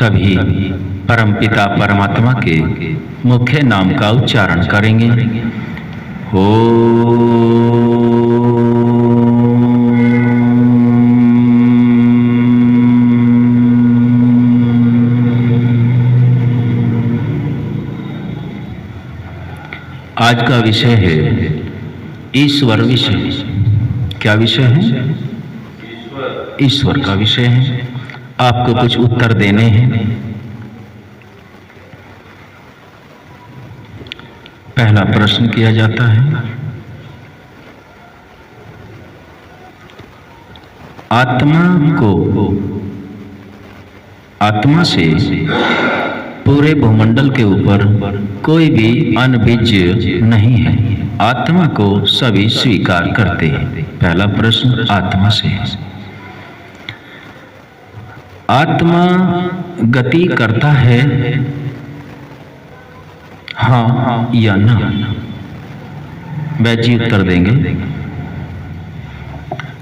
सभी परमपिता परमात्मा के मुख्य नाम का उच्चारण करेंगे। आज का विषय है ईश्वर विषय। क्या विषय है? ईश्वर का विषय है। आपको कुछ उत्तर देने हैं। पहला प्रश्न किया जाता है, आत्मा से पूरे भूमंडल के ऊपर कोई भी अनभिज्य नहीं है। आत्मा को सभी स्वीकार करते हैं। पहला प्रश्न आत्मा से है। आत्मा गति करता है, हाँ या ना? वैजी उत्तर देंगे।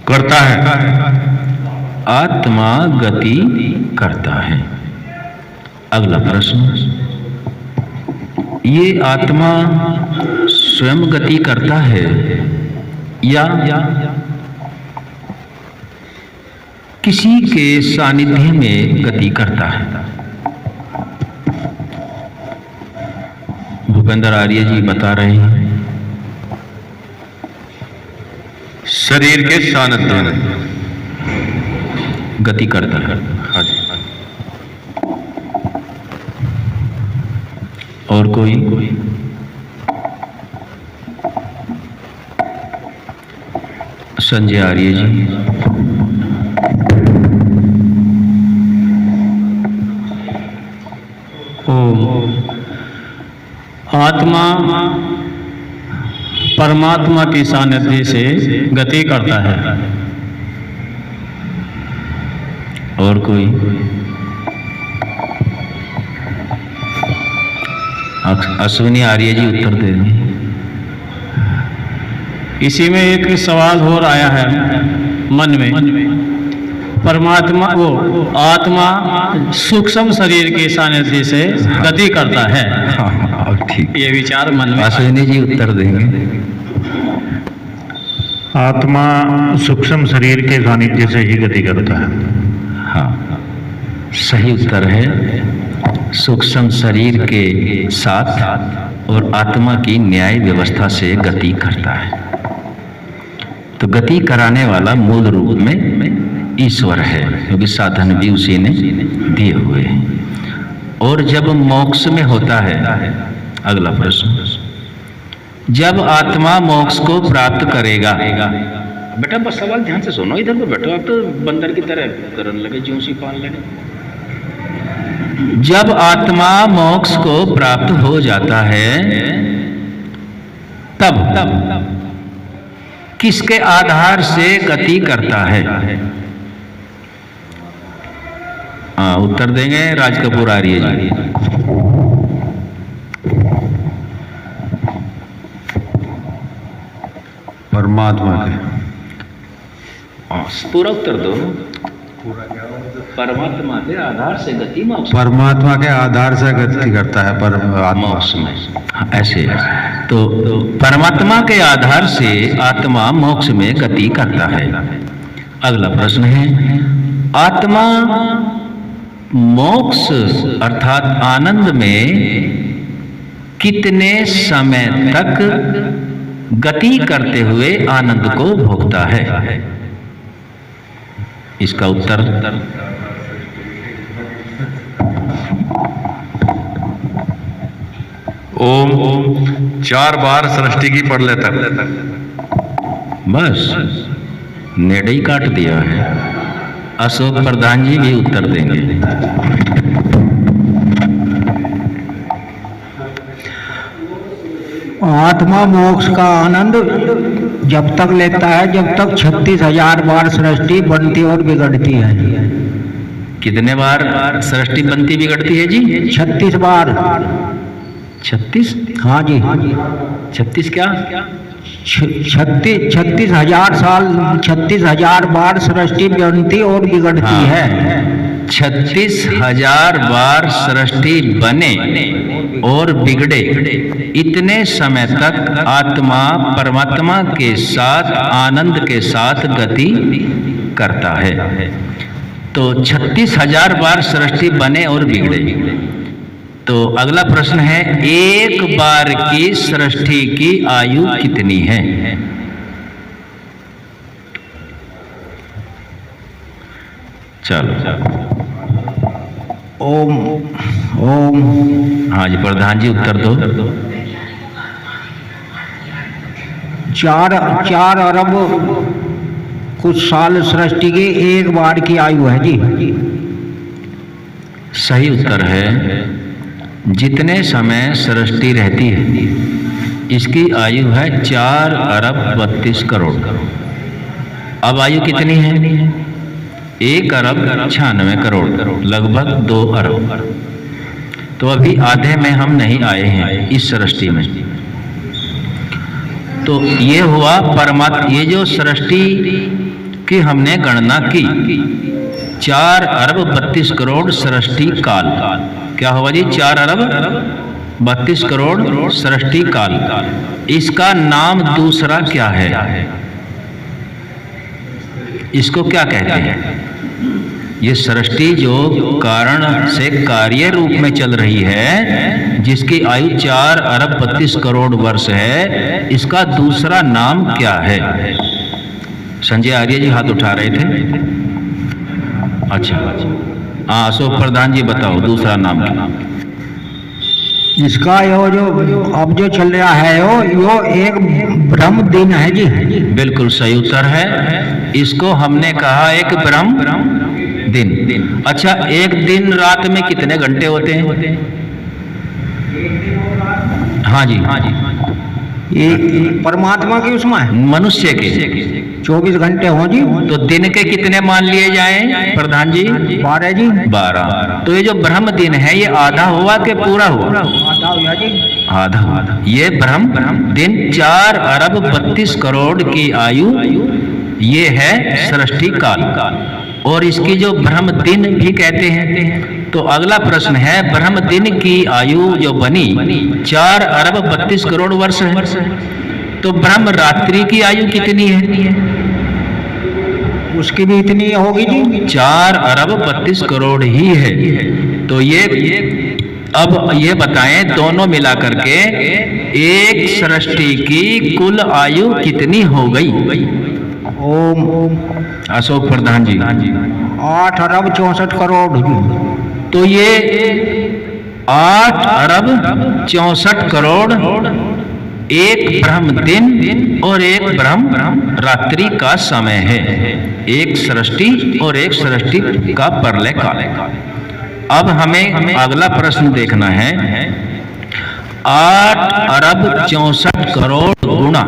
करता है। आत्मा गति करता है। अगला प्रश्न, ये आत्मा स्वयं गति करता है या किसी के सानिध्य में गति करता है? भूपेंद्र आर्य जी बता रहे हैं, शरीर के सानिध्य में गति करता है। हाँ जी। और कोई? संजय आर्य जी। आत्मा परमात्मा की सानिध्य से गति करता है। और कोई? अश्विनी आर्य जी उत्तर दे दें। इसी में एक सवाल और आया है मन में, परमात्मा आत्मा सूक्ष्म शरीर के सानिध्य से गति करता है। हाँ, ठीक। ये विचार मन में। अश्विनी जी उत्तर देंगे। आत्मा सूक्ष्म शरीर के सानिध्य से ही गति करता है। हाँ, सही उत्तर है। सूक्ष्म शरीर के साथ और आत्मा की न्याय व्यवस्था से गति करता है। तो गति कराने वाला मूल रूप में ईश्वर है, क्योंकि साधन भी उसी ने दिए हुए हैं। और जब मोक्ष में होता है, अगला प्रश्न, जब आत्मा मोक्ष को प्राप्त करेगा। बेटा बस सवाल ध्यान से सुनो, इधर पे बैठो, आप तो बंदर की तरह करने लगे, ज्यों सी पान लगे। जब आत्मा मोक्ष को प्राप्त हो जाता है, तब किसके आधार से गति करता है? हाँ, उत्तर देंगे राज कपूर आर्य जी। परमात्मा के। पूरा उत्तर दो। परमात्मा के आधार से गति मोक्ष। परमात्मा के आधार से गति करता है परमात्मा मोक्ष में। ऐसे तो परमात्मा के आधार से आत्मा मोक्ष में गति करता है। अगला प्रश्न है, आत्मा मोक्ष अर्थात आनंद में कितने समय तक गति करते हुए आनंद को भोगता है? इसका उत्तर ओम 4 बार सृष्टि की पढ़ लेता। बस नेड़े ही काट दिया है। अशोक प्रधान जी भी उत्तर देंगे। आत्मा मोक्ष का आनंद जब तक लेता है जब तक 36,000 बार सृष्टि बनती और बिगड़ती है। कितने बार सृष्टि बनती बिगड़ती है जी? 36 बार। 36? हाँ जी। 36 क्या? 36,000 साल 36,000 बार सृष्टि बनती और बिगड़ती है। 36,000 बार सृष्टि बने और बिगड़े, इतने समय तक आत्मा परमात्मा के साथ आनंद के साथ गति करता है। तो 36,000 बार सृष्टि बने और बिगड़े। तो अगला प्रश्न है, एक बार की सृष्टि की आयु कितनी है? चलो ओम ओम। हाँ जी प्रधान जी उत्तर दो। 4 अरब कुछ साल सृष्टि की एक बार की आयु है जी। सही उत्तर है। जितने समय सृष्टि रहती है इसकी आयु है 4 अरब 32 करोड़। अब आयु कितनी है? 1 अरब 96 करोड़, लगभग 2 अरब। तो अभी आधे में हम नहीं आए हैं इस सृष्टि में। तो ये हुआ ये जो सृष्टि की हमने गणना की, 4 अरब 32 करोड़ सृष्टि काल। क्या होगा जी? 4 अरब 32 करोड़ सृष्टि काल। इसका नाम दूसरा क्या है? इसको क्या कहते हैं? ये सृष्टि जो कारण से कार्य रूप में चल रही है, जिसकी आयु 4 अरब 32 करोड़ वर्ष है, इसका दूसरा नाम क्या है? संजय आर्य जी हाथ उठा रहे थे। अच्छा हाँ, अशोक प्रधान जी बताओ दूसरा नाम क्या? इसका जो अब जो चल रहा है यो एक ब्रह्म दिन है जी। बिल्कुल सही उत्तर है। इसको हमने कहा एक ब्रह्म दिन। अच्छा, एक दिन रात में कितने घंटे होते हैं? हाँ जी, ये परमात्मा की उसमें मनुष्य के 24 घंटे हो जी। तो दिन के कितने मान लिए जाएं प्रधान जी? 12 जी। 12। तो ये जो ब्रह्म दिन है ये आधा हुआ कि पूरा हुआ? आधा हुआ जी। आधा। ये ब्रह्म दिन 4 अरब 32 करोड़ की आयु, ये है सृष्टि काल। और इसकी जो ब्रह्म दिन भी कहते हैं। तो अगला प्रश्न है, ब्रह्म दिन की आयु जो बनी 4 अरब 32 करोड़ वर्ष है, तो ब्रह्म रात्रि की आयु कितनी है? उसकी भी इतनी होगी जी। 4 अरब 32 करोड़ ही है। तो ये अब ये बताएं, दोनों मिला करके एक सृष्टि की कुल आयु कितनी हो गई? ओम अशोक प्रधान जी। 8 अरब 64 करोड़ जी। तो ये 8 अरब 64 करोड़ एक ब्रह्म दिन और एक ब्रह्म रात्रि का समय है। एक सृष्टि और एक सृष्टि का प्रलय काल। अब हमें अगला प्रश्न देखना है, 8 अरब 64 करोड़ गुणा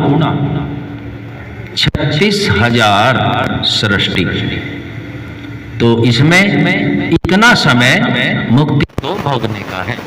36,000 सृष्टि। तो इसमें इतना समय मुक्ति को भोगने का है।